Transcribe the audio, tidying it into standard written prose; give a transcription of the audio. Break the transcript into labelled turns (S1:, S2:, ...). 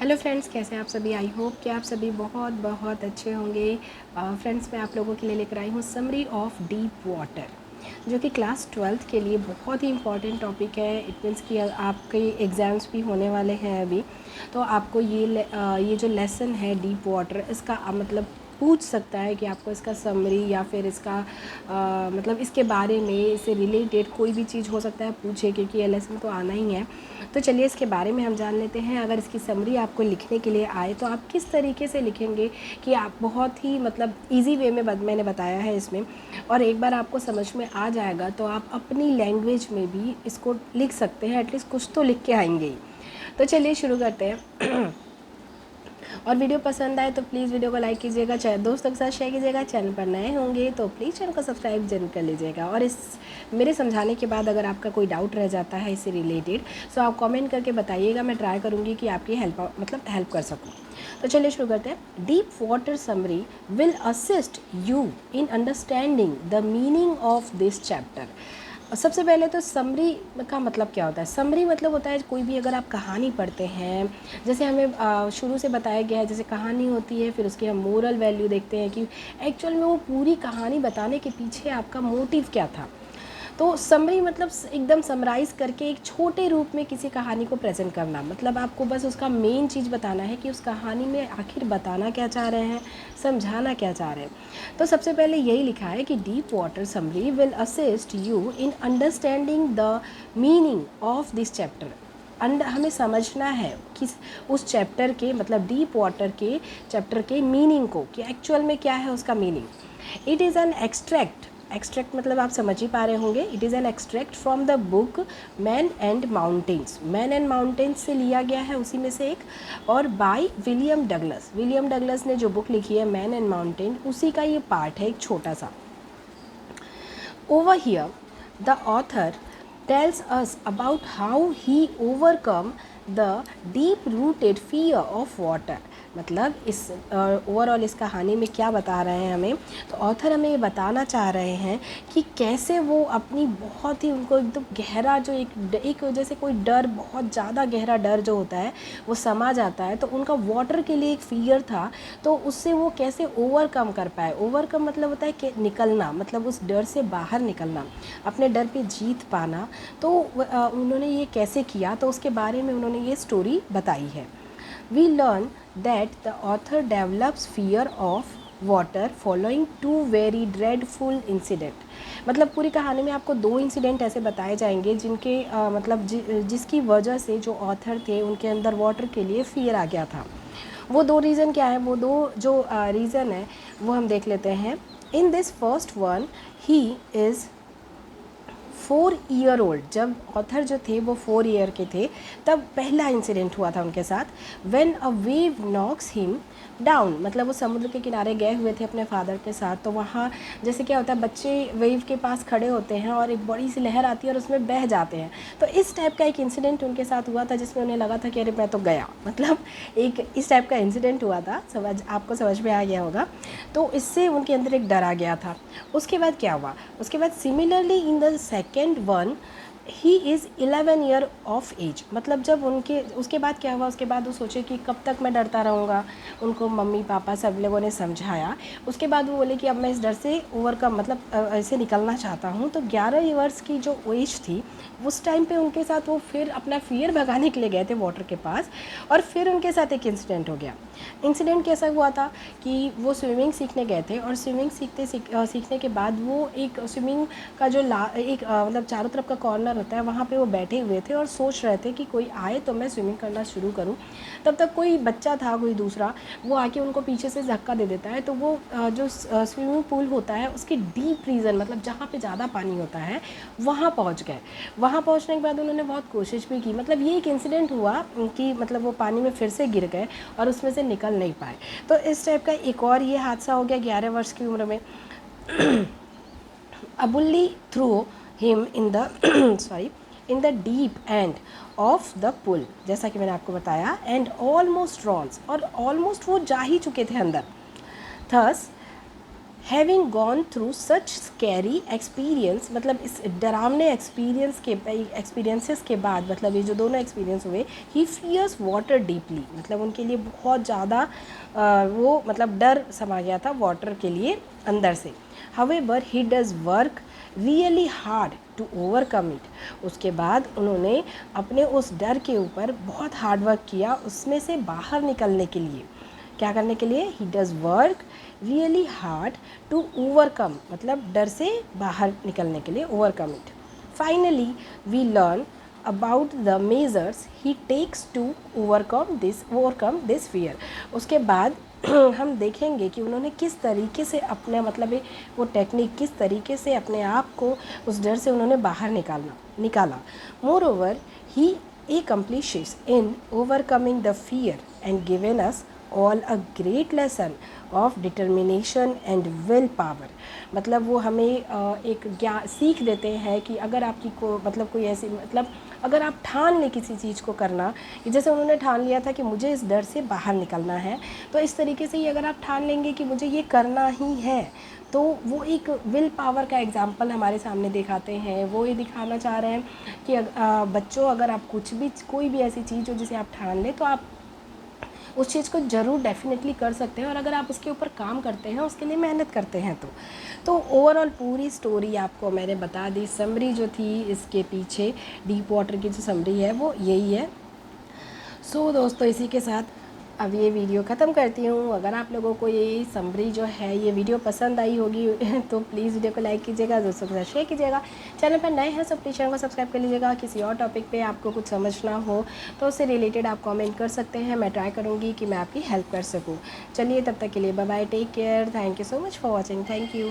S1: Hello friends, कैसे हैं आप सभी। आई होप कि आप सभी बहुत बहुत अच्छे होंगे। फ्रेंड्स, मैं आप लोगों के लिए लेकर आई हूँ समरी ऑफ डीप वाटर, जो कि क्लास 12th के लिए बहुत ही इंपॉर्टेंट टॉपिक है। इट मीन्स कि आपके एग्ज़ाम्स भी होने वाले हैं अभी, तो आपको ये जो लेसन है डीप वाटर, इसका मतलब पूछ सकता है कि आपको इसका समरी या फिर इसका मतलब इसके बारे में, इससे रिलेटेड कोई भी चीज़ हो सकता है पूछे, क्योंकि ये लेसन तो आना ही है। तो चलिए इसके बारे में हम जान लेते हैं। अगर इसकी समरी आपको लिखने के लिए आए तो आप किस तरीके से लिखेंगे कि आप बहुत ही मतलब इजी वे में मैंने बताया है इसमें, और एक बार आपको समझ में आ जाएगा तो आप अपनी लैंग्वेज में भी इसको लिख सकते हैं। एटलीस्ट कुछ तो लिख के आएंगे ही। तो चलिए शुरू करते हैं। और वीडियो पसंद आए तो प्लीज़ वीडियो को लाइक कीजिएगा, चाहे दोस्तों के साथ शेयर कीजिएगा। चैनल पर नए होंगे तो प्लीज़ चैनल को सब्सक्राइब जरूर कर लीजिएगा। और इस मेरे समझाने के बाद अगर आपका कोई डाउट रह जाता है इससे रिलेटेड, तो आप कमेंट करके बताइएगा। मैं ट्राई करूँगी कि आपकी हेल्प कर सकूँ। तो चलिए शुरू करते हैं। Deep water summary will assist you in understanding the meaning of this chapter. सबसे पहले तो समरी का मतलब क्या होता है। समरी मतलब होता है कोई भी अगर आप कहानी पढ़ते हैं, जैसे हमें शुरू से बताया गया है, जैसे कहानी होती है, फिर उसकी हम मोरल वैल्यू देखते हैं कि एक्चुअल में वो पूरी कहानी बताने के पीछे आपका मोटिव क्या था। तो समरी मतलब एकदम समराइज़ करके एक छोटे रूप में किसी कहानी को प्रेजेंट करना। मतलब आपको बस उसका मेन चीज़ बताना है कि उस कहानी में आखिर बताना क्या चाह रहे हैं, समझाना क्या चाह रहे हैं। तो सबसे पहले यही लिखा है कि deep water summary will assist you in understanding the meaning of this chapter. हमें समझना है कि उस चैप्टर के मतलब डीप वाटर के चैप्टर के मीनिंग को, कि एक्चुअल में क्या है उसका meaning. It is an extract मतलब आप समझ ही पा रहे होंगे। It is an extract from the book man and mountains से लिया गया है, उसी में से एक। और बाय विलियम डगलस ने जो बुक लिखी है मैन एंड माउंटेन, उसी का ये पार्ट है, एक छोटा सा। Over here, the author tells us about how he overcome the deep-rooted fear of water। मतलब इस ओवरऑल इस कहानी में क्या बता रहे हैं हमें, तो ऑथर हमें ये बताना चाह रहे हैं कि कैसे वो अपनी बहुत ही, उनको एकदम गहरा जो एक जैसे कोई डर, बहुत ज़्यादा गहरा डर जो होता है वो समा जाता है, तो उनका वाटर के लिए एक फियर था, तो उससे वो कैसे ओवरकम कर पाए। ओवरकम मतलब होता है कि निकलना, मतलब उस डर से बाहर निकलना, अपने डर पे जीत पाना। तो उन्होंने ये कैसे किया, तो उसके बारे में उन्होंने ये स्टोरी बताई है। We learn that the author develops fear of water following two very dreadful incident। मतलब पूरी कहानी में आपको दो इंसिडेंट ऐसे बताए जाएंगे जिनके मतलब जिसकी वजह से जो ऑथर थे उनके अंदर वाटर के लिए फियर आ गया था। वो दो रीज़न क्या है, वो दो जो रीज़न है वो हम देख लेते हैं। In this first one, he is 4 year old. जब ऑथर जो थे वो 4 ईयर के थे, तब पहला इंसिडेंट हुआ था उनके साथ। When a wave knocks him down, मतलब वो समुद्र के किनारे गए हुए थे अपने फादर के साथ। तो वहाँ जैसे क्या होता है, बच्चे वेव के पास खड़े होते हैं और एक बड़ी सी लहर आती है और उसमें बह जाते हैं। तो इस टाइप का एक इंसिडेंट उनके साथ हुआ था, जिसमें उन्हें लगा था कि अरे मैं तो गया, मतलब एक इस टाइप का इंसिडेंट हुआ था। आपको समझ में आ गया होगा। तो इससे उनके अंदर एक डर आ गया था। उसके बाद क्या हुआ, उसके बाद similarly in the second one, he is 11 year of age. मतलब जब उनके उसके बाद क्या हुआ, उसके बाद वो सोचे कि कब तक मैं डरता रहूँगा। उनको मम्मी पापा सब लोगों ने समझाया। उसके बाद वो बोले कि अब मैं इस डर से ओवरकम मतलब ऐसे निकलना चाहता हूँ। तो 11 वर्ष की जो एज थी, उस टाइम पे उनके साथ वो फिर अपना फियर भगाने के लिए गए थे वाटर के पास, और फिर उनके साथ एक इंसिडेंट हो गया। इंसिडेंट कैसा हुआ था कि वो स्विमिंग सीखने गए थे, और स्विमिंग सीखने के बाद वो एक स्विमिंग का जो एक मतलब चारों तरफ का कॉर्नर होता है, वहाँ पे वो बैठे हुए थे और सोच रहे थे कि कोई आए तो मैं स्विमिंग करना शुरू करूँ। तब तक कोई बच्चा था, कोई दूसरा, वो आके उनको पीछे से धक्का दे देता है। तो वो जो स्विमिंग पूल होता है उसके डीप रीजन, मतलब जहाँ पे ज़्यादा पानी होता है, वहाँ पहुँच गए। वहाँ पहुँचने के बाद उन्होंने बहुत कोशिश भी की। मतलब ये एक इंसिडेंट हुआ कि मतलब वो पानी में फिर से गिर गए और उसमें से निकल नहीं पाए। तो इस टाइप का एक और ये हादसा हो गया 11 वर्ष की उम्र में। A bully threw him in the in the deep end of the pool, जैसा कि मैंने आपको बताया, and almost drowns, और almost वो जा ही चुके थे अंदर। Thus having gone through such scary experience, मतलब इस डरावने एक्सपीरियंसेस के बाद, मतलब ये जो दोनों एक्सपीरियंस हुए, ही फियर्स वाटर डीपली, मतलब उनके लिए बहुत ज़्यादा वो मतलब डर समा गया था वाटर के लिए अंदर से। However he does work really hard to overcome it, उसके बाद उन्होंने अपने उस डर के ऊपर बहुत हार्ड वर्क किया उसमें से बाहर निकलने के लिए। क्या करने के लिए? He does work really hard to overcome, मतलब डर से बाहर निकलने के लिए, overcome it. Finally we learn about the measures he takes to overcome this fear. उसके बाद हम देखेंगे कि उन्होंने किस तरीके से अपने मतलब वो टेक्निक, किस तरीके से अपने आप को उस डर से उन्होंने बाहर निकाला। More over he accomplishes in overcoming the fear and given us all a great lesson of determination and will power। मतलब वो हमें एक सीख देते हैं कि अगर आपकी मतलब कोई ऐसी, मतलब अगर आप ठान लें किसी चीज़ को करना, जैसे उन्होंने ठान लिया था कि मुझे इस डर से बाहर निकलना है, तो इस तरीके से ही अगर आप ठान लेंगे कि मुझे ये करना ही है, तो वो एक विल पावर का एग्जाम्पल हमारे सामने दिखाते हैं। वो ये दिखाना चाह रहे हैं कि बच्चों, अगर आप कोई भी ऐसी चीज़ हो जिसे आप ठान लें, तो आप उस चीज़ को ज़रूर डेफिनेटली कर सकते हैं, और अगर आप उसके ऊपर काम करते हैं, उसके लिए मेहनत करते हैं तो ओवरऑल पूरी स्टोरी आपको मैंने बता दी। समरी जो थी इसके पीछे, डीप वाटर की जो समरी है वो यही है। सो दोस्तों, इसी के साथ अब ये वीडियो ख़त्म करती हूँ। अगर आप लोगों को ये समरी जो है, ये वीडियो पसंद आई होगी तो प्लीज़ वीडियो को लाइक कीजिएगा, दोस्तों के साथ शेयर कीजिएगा। चैनल पर नए हैं सब प्लीज़ चैनल को सब्सक्राइब कर लीजिएगा। किसी और टॉपिक पे आपको कुछ समझना हो तो उससे रिलेटेड आप कमेंट कर सकते हैं, मैं ट्राई करूँगी कि मैं आपकी हेल्प कर सकूँ। चलिए, तब तक के लिए bye bye, take care, thank you so much for watching, thank you.